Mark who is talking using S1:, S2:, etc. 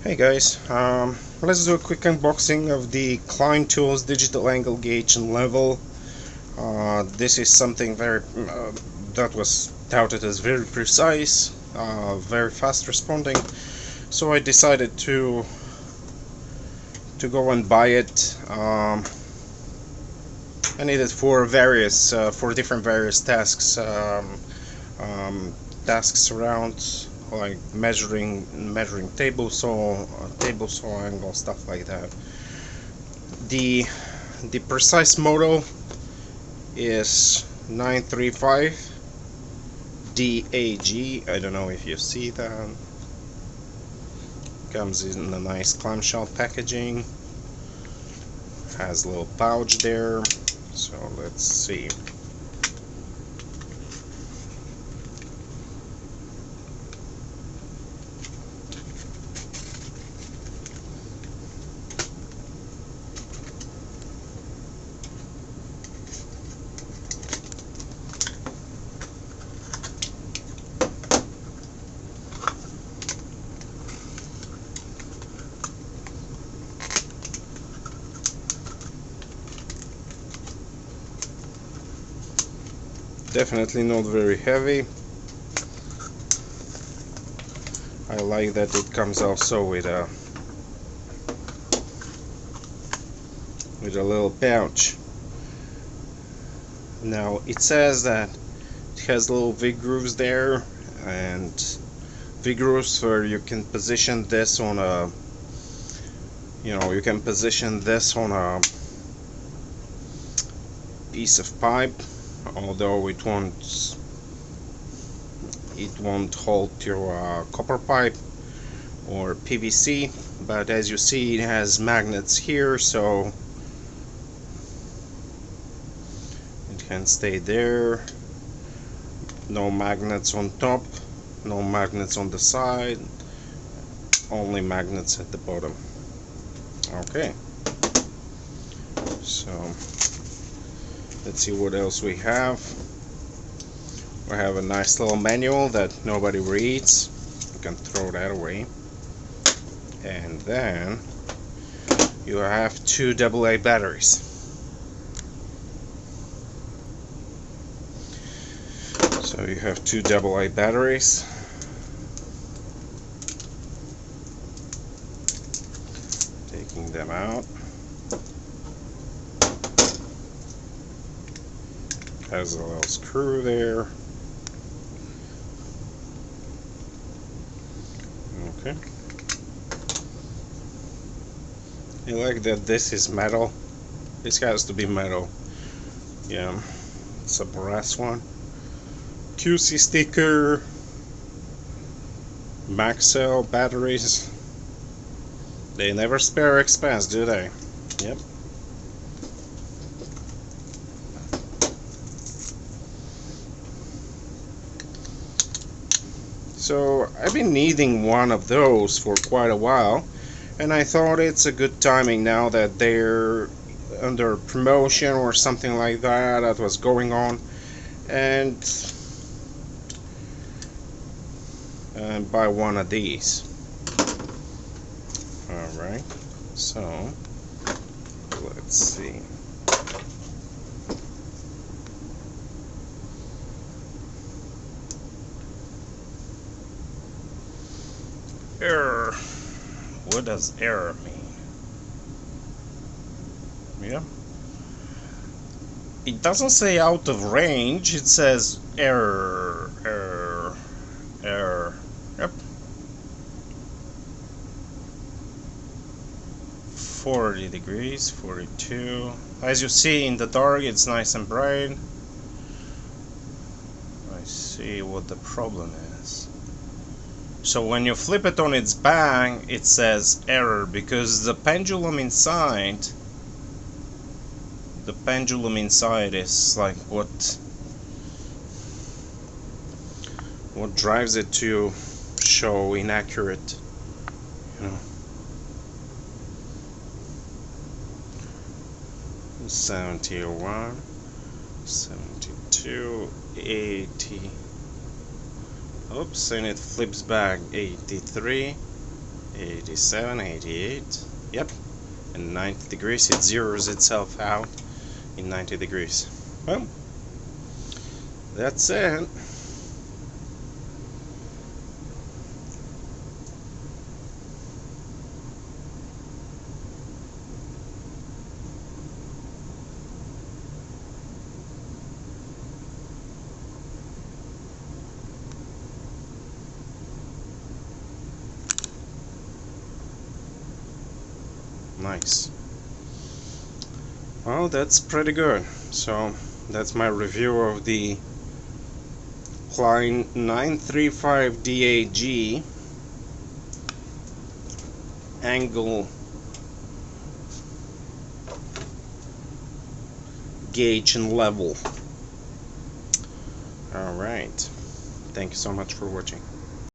S1: Hey guys, let's do a quick unboxing of the Klein tools digital angle gauge and level. This is something that was touted as very precise, very fast responding. So I decided to go and buy it. I need it for different various tasks. Tasks around like measuring table saw angle, stuff like that. The precise model is 935 DAG. I don't know if you see that. Comes in a nice clamshell packaging. Has a little pouch there. So let's see. Definitely not very heavy. I like that it comes also with a little pouch. Now it says that it has little V grooves there, and V grooves where you can position this on a piece of pipe, although it won't hold your copper pipe or PVC. But as you see, it has magnets here, so it can stay there. No magnets on top, no magnets on the side, only magnets at the bottom. Okay, so let's see what else we have. We have a nice little manual that nobody reads. You can throw that away. And then you have two AA batteries. So you have two AA batteries. Taking them out. Has a little screw there. Okay. I like that this is metal. This has to be metal. Yeah, it's a brass one. QC sticker. Maxell batteries. They never spare expense, do they? Yep. So I've been needing one of those for quite a while, and I thought it's a good timing now that they're under promotion or something like that was going on, and buy one of these. Alright, so let's see. Error. What does error mean? Yeah. It doesn't say out of range, it says error. Yep. 40 degrees, 42. As you see in the dark, it's nice and bright. I see what the problem is. So when you flip it on its back, it says error because the pendulum inside is like what drives it to show inaccurate, you know. 71, 72, 80. Oops, and it flips back 83. 87, 88, yep, and 90 degrees. It zeroes itself out in 90 degrees. Well, that's it. Nice. Well, that's pretty good. So that's my review of the Klein 935DAG angle gauge and level. Alright, thank you so much for watching.